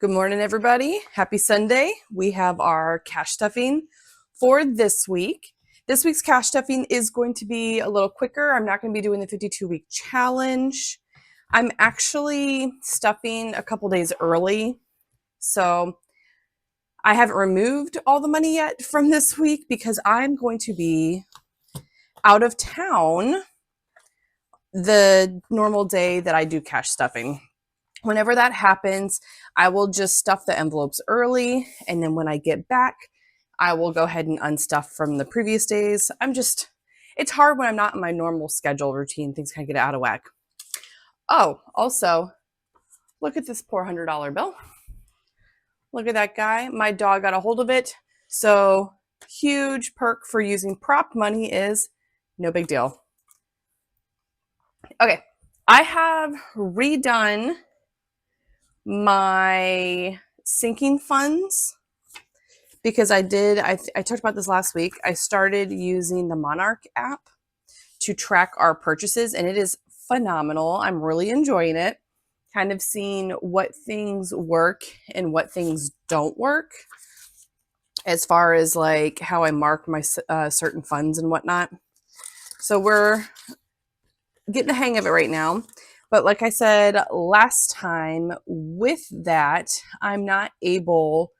Good morning, everybody. Happy Sunday. We have our cash stuffing for this week. This week's cash stuffing is going to be a little quicker. I'm not going to be doing the 52-week challenge. I'm actually stuffing a couple days early. So I haven't removed all the money yet from this week because I'm going to be out of town the normal day that I do cash stuffing. Whenever that happens, I will just stuff the envelopes early, and then when I get back, I will go ahead and unstuff from the previous days. It's hard when I'm not in my normal schedule routine. Things kind of get out of whack. Oh, also, look at this poor $100 bill. Look at that guy. My dog got a hold of it. So, huge perk for using prop money is no big deal. Okay, I have redone my sinking funds because I talked about this last week. I started using the Monarch app to track our purchases, and it is phenomenal. I'm really enjoying it, kind of seeing what things work and what things don't work as far as like how I mark my certain funds and whatnot. So we're getting the hang of it right now. But like I said last time, with that, I'm not able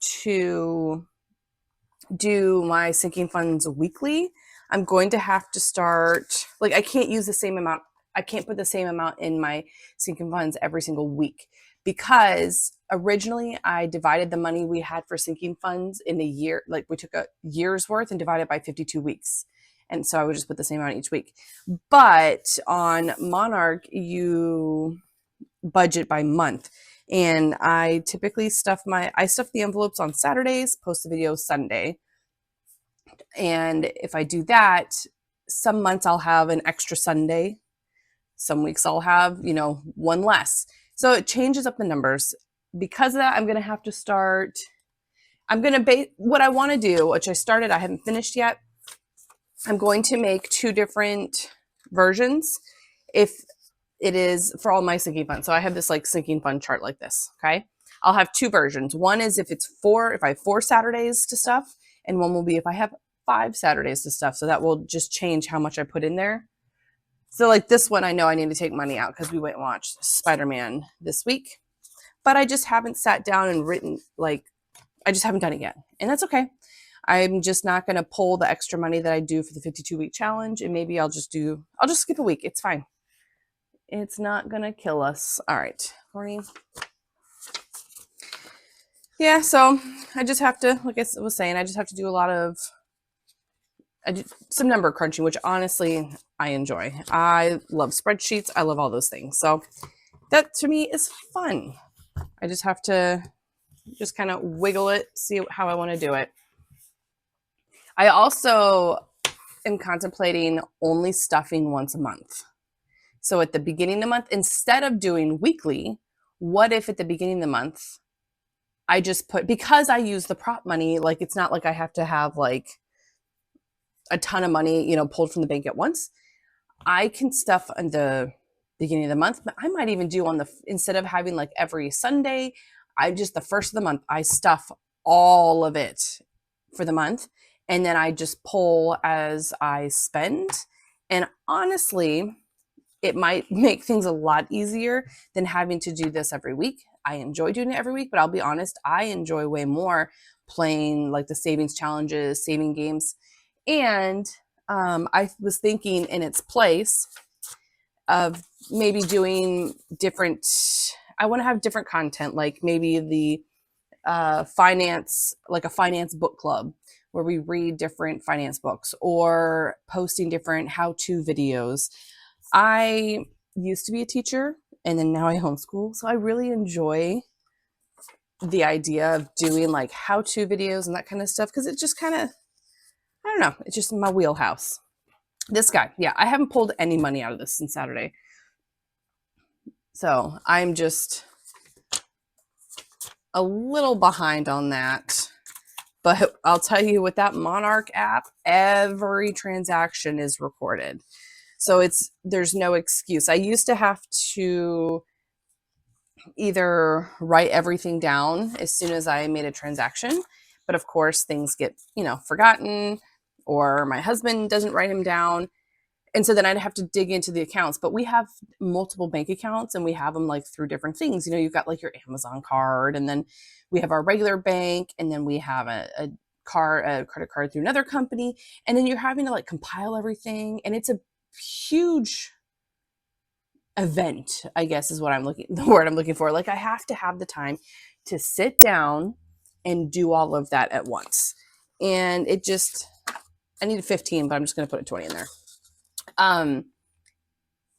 to do my sinking funds weekly. I'm going to have to start, like, I can't use the same amount. I can't put the same amount in my sinking funds every single week because originally I divided the money we had for sinking funds in a year. Like, we took a year's worth and divided it by 52 weeks. And so I would just put the same amount each week. But on Monarch, you budget by month. And I typically stuff the envelopes on Saturdays, post the video Sunday. And if I do that, some months I'll have an extra Sunday. Some weeks I'll have, one less. So it changes up the numbers. Because of that, I'm going to have to start. What I want to do, which I started, I haven't finished yet. I'm going to make two different versions if it is for all my sinking funds. So I have this like sinking fund chart like this. Okay. I'll have two versions. One is if I have 4 Saturdays to stuff, and one will be if I have 5 Saturdays to stuff. So that will just change how much I put in there. So like this one, I know I need to take money out because we went and watched Spider-Man this week, but I just haven't sat down and written, I just haven't done it yet. And that's okay. I'm just not going to pull the extra money that I do for the 52-week challenge. And maybe I'll just skip a week. It's fine. It's not going to kill us. All right. Morning. Yeah. So I just have to, like I was saying, I just have to do some number crunching, which honestly I enjoy. I love spreadsheets. I love all those things. So that to me is fun. I just have to just kind of wiggle it, see how I want to do it. I also am contemplating only stuffing once a month. So at the beginning of the month, instead of doing weekly, what if at the beginning of the month, I just because I use the prop money, like it's not like I have to have like a ton of money, pulled from the bank at once. I can stuff in the beginning of the month, but I might even do instead of having like every Sunday, the first of the month, I stuff all of it for the month. And then I just pull as I spend. And honestly, it might make things a lot easier than having to do this every week. I enjoy doing it every week, but I'll be honest, I enjoy way more playing like the savings challenges, saving games. And I was thinking in its place of maybe doing I want to have different content, like maybe the finance, like a finance book club where we read different finance books or posting different how-to videos. I used to be a teacher and then now I homeschool. So I really enjoy the idea of doing like how-to videos and that kind of stuff because it just kind of, I don't know, it's just in my wheelhouse. This guy, yeah, I haven't pulled any money out of this since Saturday. So I'm just a little behind on that. But I'll tell you, with that Monarch app, every transaction is recorded. So there's no excuse. I used to have to either write everything down as soon as I made a transaction, but of course things get, forgotten, or my husband doesn't write them down. And so then I'd have to dig into the accounts. But we have multiple bank accounts, and we have them like through different things. You've got like your Amazon card, and then we have our regular bank, and then we have a credit card through another company. And then you're having to like compile everything. And it's a huge event, I guess is the word I'm looking for. Like I have to have the time to sit down and do all of that at once. And I needed 15, but I'm just going to put a 20 in there.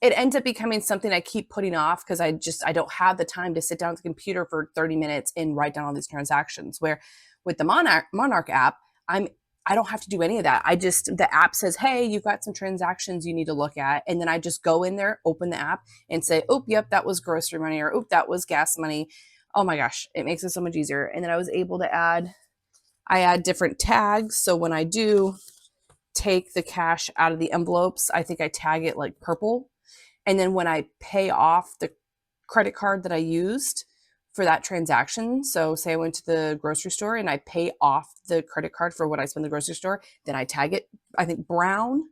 It ends up becoming something I keep putting off because I don't have the time to sit down at the computer for 30 minutes and write down all these transactions. Where with the Monarch app, I don't have to do any of that. The app says, hey, you've got some transactions you need to look at. And then I just go in there, open the app and say, oh, yep, that was grocery money, or, oh, that was gas money. Oh my gosh, it makes it so much easier. And then I was able to add different tags. So when I do take the cash out of the envelopes, I think I tag it like purple. And then when I pay off the credit card that I used for that transaction, so say I went to the grocery store and I pay off the credit card for what I spent in the grocery store, then I tag it, I think brown,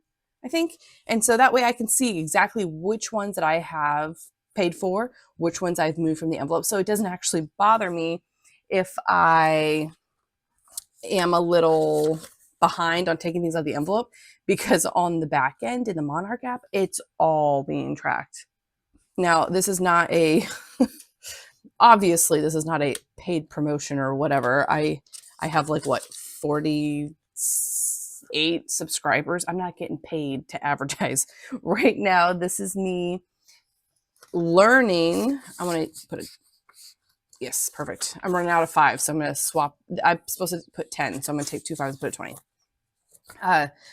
And so that way I can see exactly which ones that I have paid for, which ones I've moved from the envelope. So it doesn't actually bother me if I am a little behind on taking things out of the envelope, because on the back end in the Monarch app, it's all being tracked. Now, this is not obviously this is not a paid promotion or whatever. I have like 48 subscribers. I'm not getting paid to advertise right now. This is me learning. I want to put yes, perfect. I'm running out of 5, so I'm going to swap. I'm supposed to put 10, so I'm going to take 2 5s and put a 20.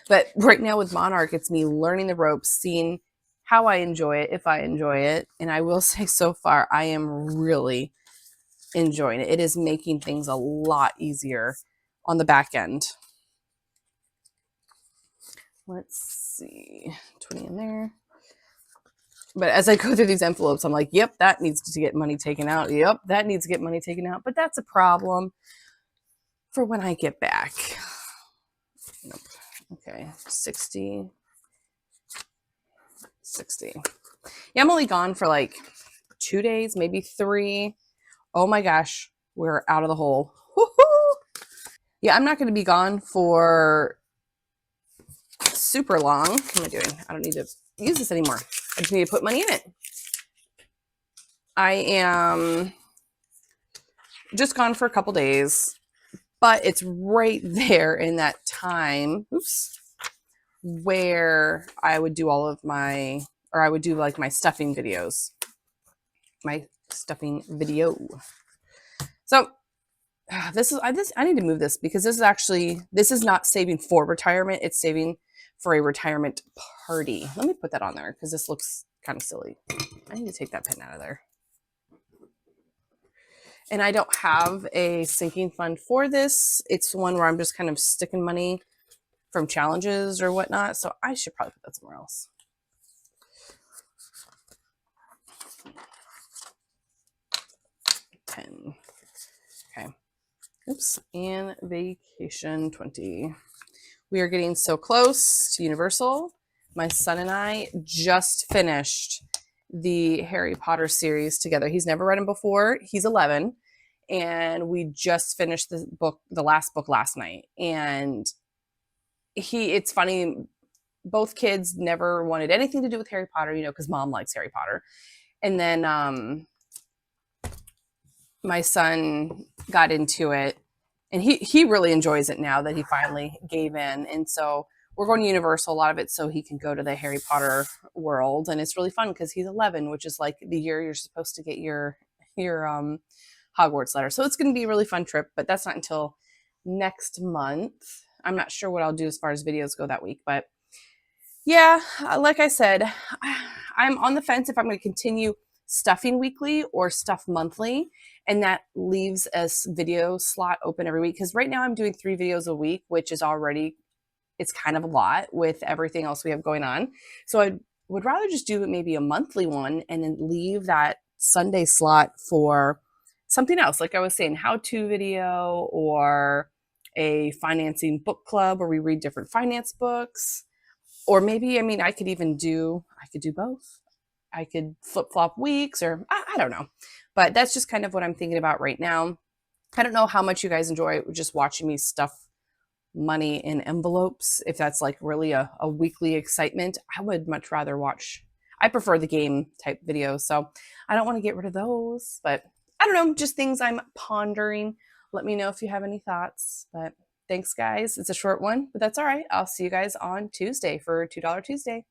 But right now with Monarch, it's me learning the ropes, seeing how I enjoy it, if I enjoy it. And I will say so far, I am really enjoying it. It is making things a lot easier on the back end. Let's see, 20 in there. But as I go through these envelopes, I'm like, yep, that needs to get money taken out. Yep, that needs to get money taken out. But that's a problem for when I get back. Nope. Okay, 60. Yeah, I'm only gone for like 2 days, maybe 3. Oh my gosh, we're out of the hole. Woo-hoo! Yeah, I'm not going to be gone for super long. What am I doing? I don't need to use this anymore. I just need to put money in it. I am just gone for a couple days, but it's right there in that time. Oops. Where I would do I would do like my stuffing videos. So I need to move this because this is not saving for retirement. It's saving for a retirement party. Let me put that on there because this looks kind of silly. I need to take that pen out of there. And I don't have a sinking fund for this. It's one where I'm just kind of sticking money from challenges or whatnot. So I should probably put that somewhere else. $10. Okay. Oops. And vacation 20. We are getting so close to Universal. My son and I just finished the Harry Potter series together. He's never read them before. He's 11. And we just finished the last book last night. And it's funny, both kids never wanted anything to do with Harry Potter, because mom likes Harry Potter. And then my son got into it, and he really enjoys it now that he finally gave in. And so we're going to Universal, a lot of it so he can go to the Harry Potter world. And it's really fun because he's 11, which is like the year you're supposed to get your Hogwarts letter. So it's going to be a really fun trip, but that's not until next month. I'm not sure what I'll do as far as videos go that week, but yeah, like I said, I'm on the fence if I'm going to continue stuffing weekly or stuff monthly, and that leaves a video slot open every week, because right now I'm doing 3 videos a week, which is already, it's kind of a lot with everything else we have going on. So I would rather just do maybe a monthly one and then leave that Sunday slot for something else. Like I was saying, how-to video or a financing book club where we read different finance books. Or maybe, I mean, I could do both. I could flip flop weeks or I don't know. But that's just kind of what I'm thinking about right now. I don't know how much you guys enjoy just watching me stuff money in envelopes. If that's like really a weekly excitement, I would much rather watch. I prefer the game type videos. So I don't want to get rid of those, but I don't know, just things I'm pondering. Let me know if you have any thoughts. But thanks, guys. It's a short one, but that's all right. I'll see you guys on Tuesday for $2 Tuesday.